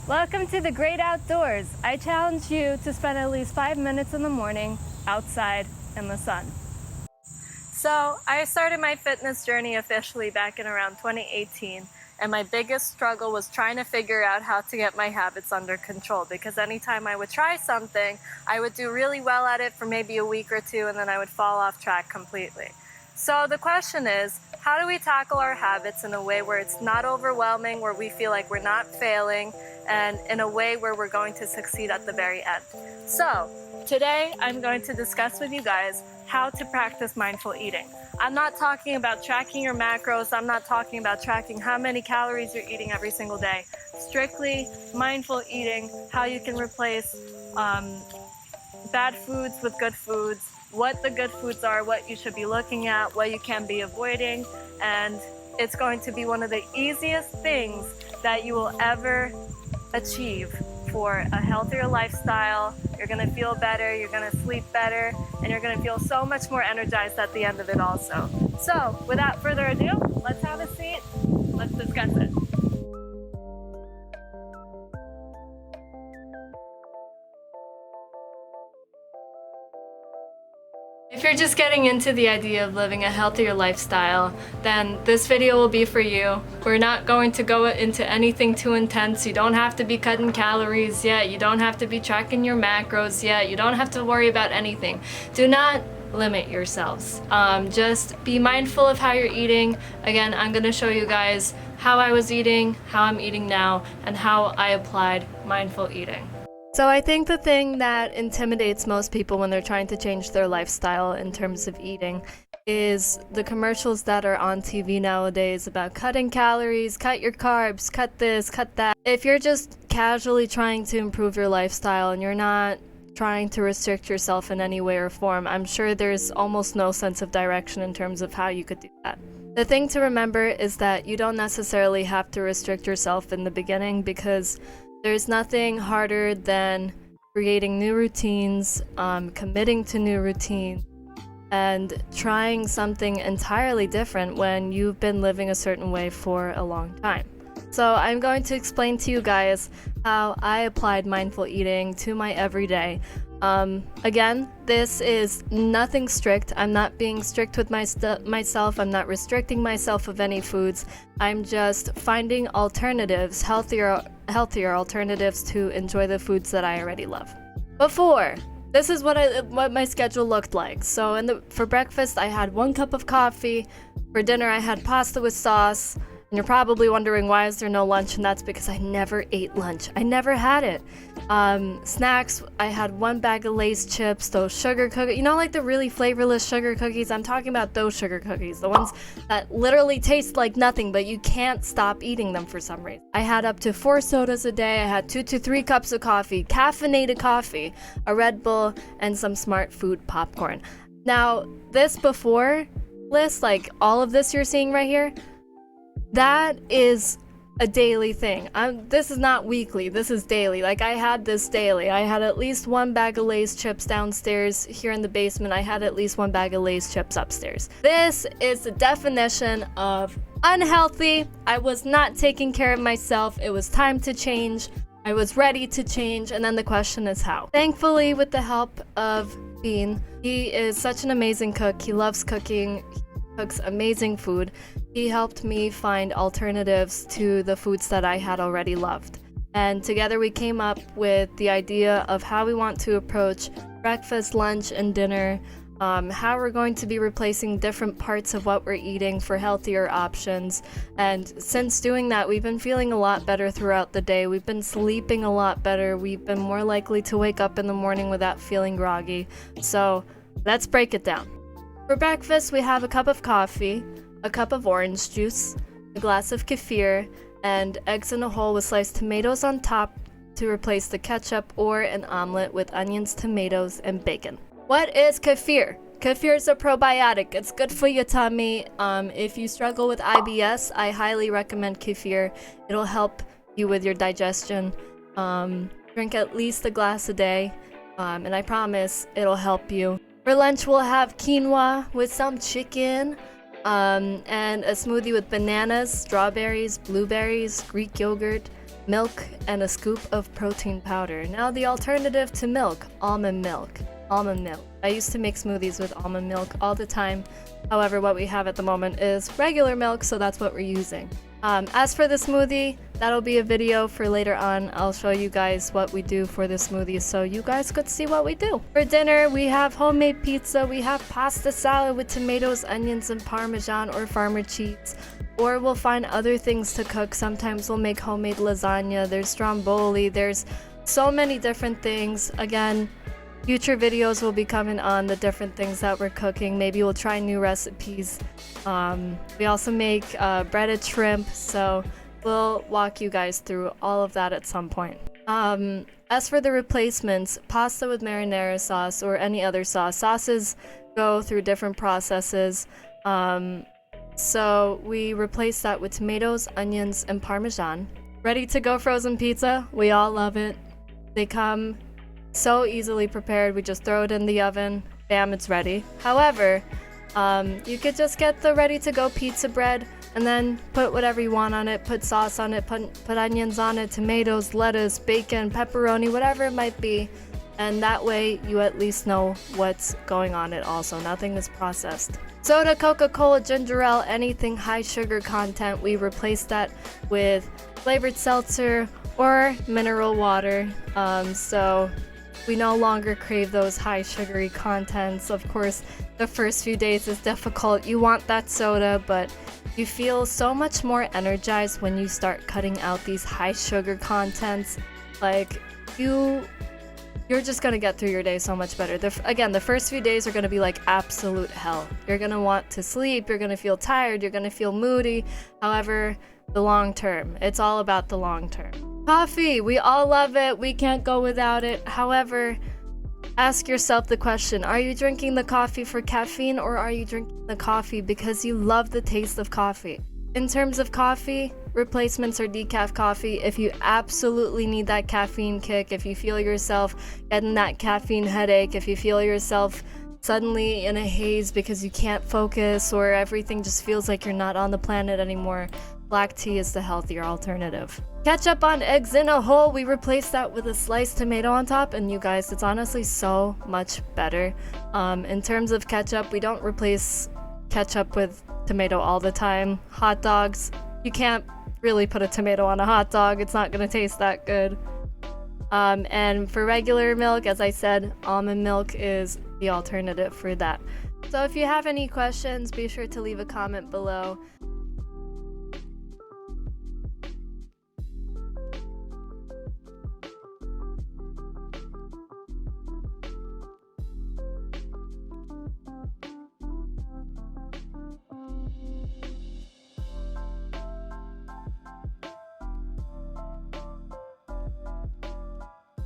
Welcome to the great outdoors. I challenge you to spend at least 5 minutes in the morning outside in the sun. So I started my fitness journey officially back in around 2018, and my biggest struggle was trying to figure out how to get my habits under control, because anytime I would try something, I would do really well at it for maybe a week or two, and then I would fall off track completely. So the question is, how do we tackle our habits in a way where it's not overwhelming, where we feel like we're not failing, and in a way where we're going to succeed at the very end? So today I'm going to discuss with you guys how to practice mindful eating. I'm not talking about tracking your macros. I'm not talking about tracking how many calories you're eating every single day. Strictly mindful eating, how you can replace bad foods with good foods, what the good foods are, what you should be looking at, what you can be avoiding, and it's going to be one of the easiest things that you will ever achieve for a healthier lifestyle. You're gonna feel better, you're gonna sleep better, and you're gonna feel so much more energized at the end of it also. So without further ado, let's have a seat, let's discuss it. If you're just getting into the idea of living a healthier lifestyle, then this video will be for you. We're not going to go into anything too intense. You don't have to be cutting calories yet. You don't have to be tracking your macros yet. You don't have to worry about anything. Do not limit yourselves. Just be mindful of how you're eating. Again, I'm going to show you guys how I was eating, how I'm eating now, and how I applied mindful eating. So I think the thing that intimidates most people when they're trying to change their lifestyle in terms of eating is the commercials that are on TV nowadays about cutting calories, cut your carbs, cut this, cut that. If you're just casually trying to improve your lifestyle and you're not trying to restrict yourself in any way or form, I'm sure there's almost no sense of direction in terms of how you could do that. The thing to remember is that you don't necessarily have to restrict yourself in the beginning, because there's nothing harder than creating new routines, committing to new routines, and trying something entirely different when you've been living a certain way for a long time. So I'm going to explain to you guys how I applied mindful eating to my everyday. Again, this is nothing strict. I'm not being strict with myself. I'm not restricting myself of any foods. I'm just finding alternatives, healthier alternatives to enjoy the foods that I already love. Before, this is what my schedule looked like. So for breakfast, I had 1 cup of coffee. For dinner, I had pasta with sauce. And you're probably wondering, why is there no lunch? And that's because I never ate lunch. I never had it. Snacks, I had 1 bag of Lay's chips, those sugar cookies. You know, like the really flavorless sugar cookies? I'm talking about those sugar cookies. The ones that literally taste like nothing, but you can't stop eating them for some reason. I had up to 4 sodas a day. I had 2 to 3 cups of coffee, caffeinated coffee, a Red Bull, and some Smart Food popcorn. Now, this before list, like all of this you're seeing right here, that is a daily thing. This is not weekly, this is daily. Like, I had this daily. I had at least 1 bag of Lay's chips downstairs. Here in the basement, I had at least 1 bag of Lay's chips upstairs. This is the definition of unhealthy. I was not taking care of myself. It was time to change. I was ready to change, and then the question is how. Thankfully, with the help of Bean, he is such an amazing cook. He loves cooking. Cooks amazing food. He helped me find alternatives to the foods that I had already loved. And together we came up with the idea of how we want to approach breakfast, lunch, and dinner, how we're going to be replacing different parts of what we're eating for healthier options. And since doing that, we've been feeling a lot better throughout the day. We've been sleeping a lot better. We've been more likely to wake up in the morning without feeling groggy. So let's break it down. For breakfast, we have a cup of coffee, a cup of orange juice, a glass of kefir, and eggs in a hole with sliced tomatoes on top to replace the ketchup, or an omelet with onions, tomatoes, and bacon. What is kefir? Kefir is a probiotic. It's good for your tummy. If you struggle with IBS, I highly recommend kefir. It'll help you with your digestion. Drink at least a glass a day, and I promise it'll help you. For lunch, we'll have quinoa with some chicken, and a smoothie with bananas, strawberries, blueberries, Greek yogurt, milk, and a scoop of protein powder. Now the alternative to milk, almond milk. Almond milk. I used to make smoothies with almond milk all the time. However, what we have at the moment is regular milk, so that's what we're using. As for the smoothie, that'll be a video for later on. I'll show you guys what we do for the smoothie so you guys could see what we do. For dinner, we have homemade pizza, we have pasta salad with tomatoes, onions, and Parmesan or farmer cheese. Or we'll find other things to cook. Sometimes we'll make homemade lasagna, there's stromboli, there's so many different things. Again, future videos will be coming on the different things that we're cooking. Maybe we'll try new recipes. We also make breaded shrimp, so we'll walk you guys through all of that at some point. As for the replacements, pasta with marinara sauce or any other sauce. Sauces go through different processes. So we replace that with tomatoes, onions, and Parmesan. Ready to go frozen pizza. We all love it. They come so easily prepared. We just throw it in the oven. Bam, it's ready. However, you could just get the ready-to-go pizza bread and then put whatever you want on it. Put sauce on it, put onions on it, tomatoes, lettuce, bacon, pepperoni, whatever it might be. And that way you at least know what's going on it also. Nothing is processed. Soda, Coca-Cola, ginger ale, anything high sugar content, we replace that with flavored seltzer or mineral water. So we no longer crave those high sugary contents. Of course, the first few days is difficult. You want that soda, but you feel so much more energized when you start cutting out these high sugar contents. Like, you're just gonna get through your day so much better. Again, the first few days are gonna be like absolute hell. You're gonna want to sleep, you're gonna feel tired, you're gonna feel moody. However, the long term, it's all about the long term. Coffee, we all love it, we can't go without it. However, ask yourself the question, are you drinking the coffee for caffeine or are you drinking the coffee because you love the taste of coffee? In terms of coffee, replacements are decaf coffee. If you absolutely need that caffeine kick, if you feel yourself getting that caffeine headache, if you feel yourself suddenly in a haze because you can't focus or everything just feels like you're not on the planet anymore, black tea is the healthier alternative. Ketchup on eggs in a hole, we replace that with a sliced tomato on top, and you guys, it's honestly so much better. In terms of ketchup, we don't replace ketchup with tomato all the time. Hot dogs, you can't really put a tomato on a hot dog, it's not gonna taste that good. And for regular milk, as I said, almond milk is the alternative for that. So if you have any questions, be sure to leave a comment below.